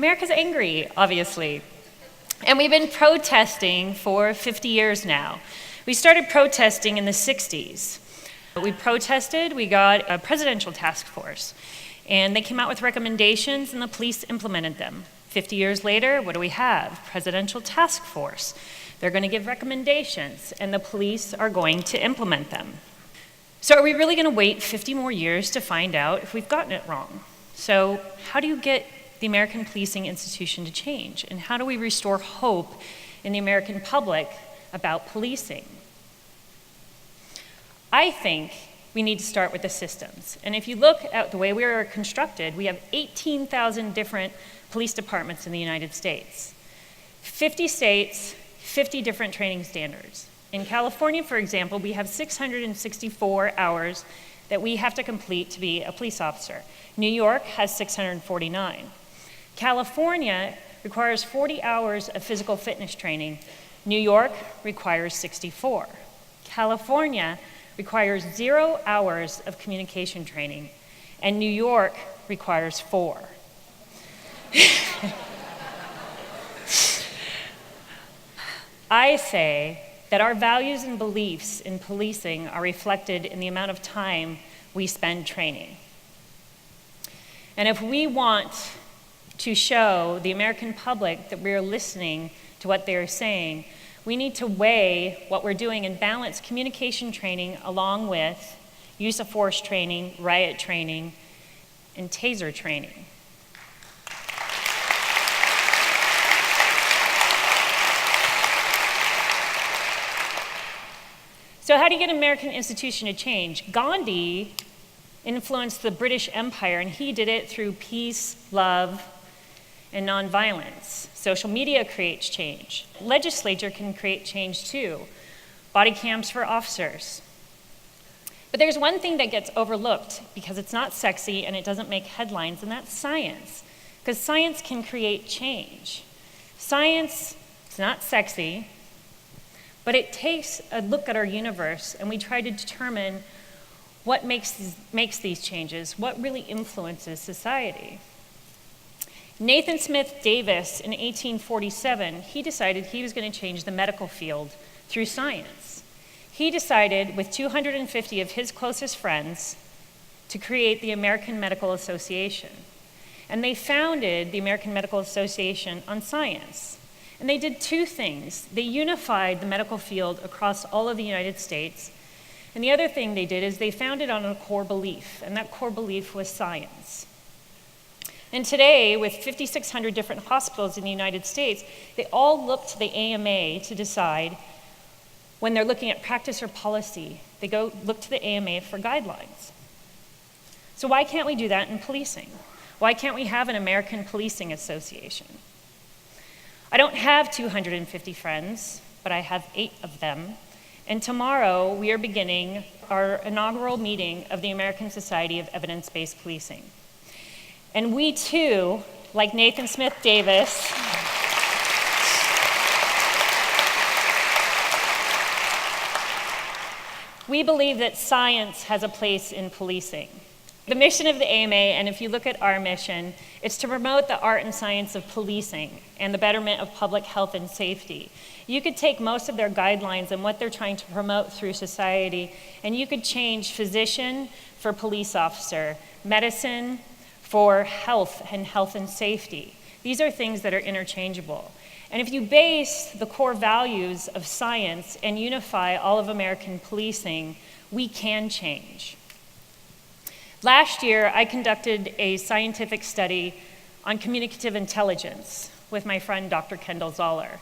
America's angry, obviously. And we've been protesting for 50 years now. We started protesting in the 60s. We protested, we got a presidential task force, and they came out with recommendations and the police implemented them. 50 years later, what do we have? Presidential task force. They're going to give recommendations and the police are going to implement them. So are we really going to wait 50 more years to find out if we've gotten it wrong? So how do you get the American policing institution to change? And how do we restore hope in the American public about policing? I think we need to start with the systems. And if you look at the way we are constructed, we have 18,000 different police departments in the United States. 50 states, 50 different training standards. In California, for example, we have 664 hours that we have to complete to be a police officer. New York has 649. California requires 40 hours of physical fitness training. New York requires 64. California requires 0 hours of communication training, and New York requires 4. I say that our values and beliefs in policing are reflected in the amount of time we spend training. And if we want to show the American public that we're listening to what they're saying, we need to weigh what we're doing and balance communication training along with use of force training, riot training, and taser training. So how do you get an American institution to change? Gandhi influenced the British Empire, and he did it through peace, love, and nonviolence. Social media creates change. Legislature can create change too. Body cams for officers. But there's one thing that gets overlooked because it's not sexy and it doesn't make headlines, and that's science. Because science can create change. Science is not sexy, but it takes a look at our universe and we try to determine what makes these changes, what really influences society. Nathan Smith Davis in 1847, he decided he was going to change the medical field through science. He decided with 250 of his closest friends to create the American Medical Association. And they founded the American Medical Association on science. And they did two things. They unified the medical field across all of the United States. And the other thing they did is they founded on a core belief, and that core belief was science. And today, with 5,600 different hospitals in the United States, they all look to the AMA to decide when they're looking at practice or policy. They go look to the AMA for guidelines. So why can't we do that in policing? Why can't we have an American Policing Association? I don't have 250 friends, but I have 8 of them. And tomorrow, we are beginning our inaugural meeting of the American Society of Evidence-Based Policing. And we too, like Nathan Smith Davis, we believe that science has a place in policing. The mission of the AMA, and if you look at our mission, it's to promote the art and science of policing and the betterment of public health and safety. You could take most of their guidelines and what they're trying to promote through society, and you could change physician for police officer, medicine for health and safety. These are things that are interchangeable. And if you base the core values of science and unify all of American policing, we can change. Last year, I conducted a scientific study on communicative intelligence with my friend Dr. Kendall Zoller.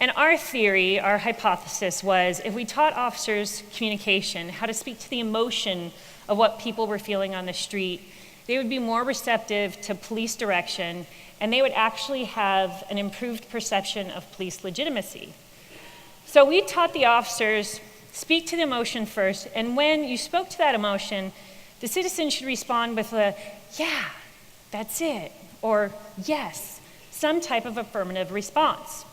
And our theory, our hypothesis was if we taught officers communication, how to speak to the emotion of what people were feeling on the street, they would be more receptive to police direction, and they would actually have an improved perception of police legitimacy. So we taught the officers, speak to the emotion first, and when you spoke to that emotion, the citizen should respond with a, yeah, that's it, or yes, some type of affirmative response.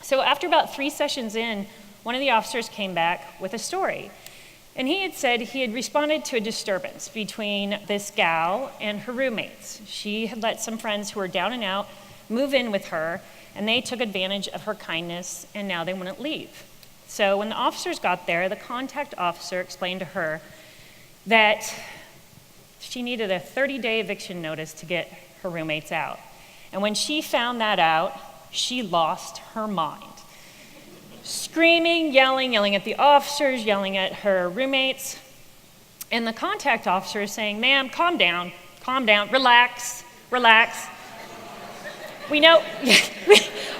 So after about 3 sessions in, one of the officers came back with a story. And he had said he had responded to a disturbance between this gal and her roommates. She had let some friends who were down and out move in with her, and they took advantage of her kindness, and now they wouldn't leave. So when the officers got there, the contact officer explained to her that she needed a 30-day eviction notice to get her roommates out. And when she found that out, she lost her mind. Screaming, yelling at the officers, yelling at her roommates. And the contact officer is saying, "Ma'am, calm down, relax. We know,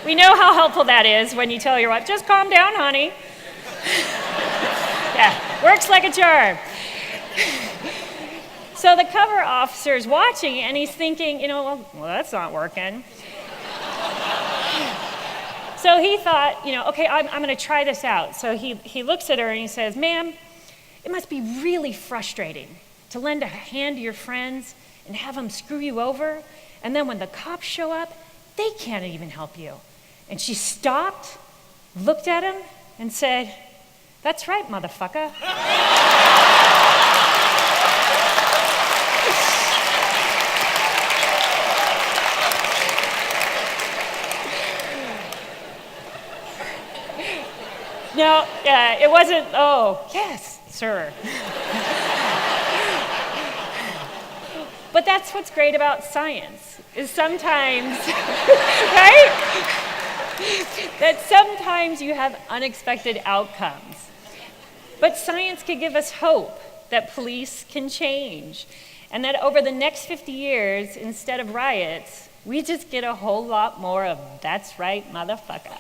we know how helpful that is when you tell your wife, just calm down, honey." Yeah, works like a charm. So the cover officer is watching and he's thinking, well, that's not working. So he thought, okay, I'm going to try this out. So he looks at her and he says, "Ma'am, it must be really frustrating to lend a hand to your friends and have them screw you over. And then when the cops show up, they can't even help you." And she stopped, looked at him, and said, "That's right, motherfucker." No, it wasn't, "Oh, yes, sir." But that's what's great about science, is sometimes, right? That sometimes you have unexpected outcomes. But science can give us hope that police can change, and that over the next 50 years, instead of riots, we just get a whole lot more of "that's right, motherfucker."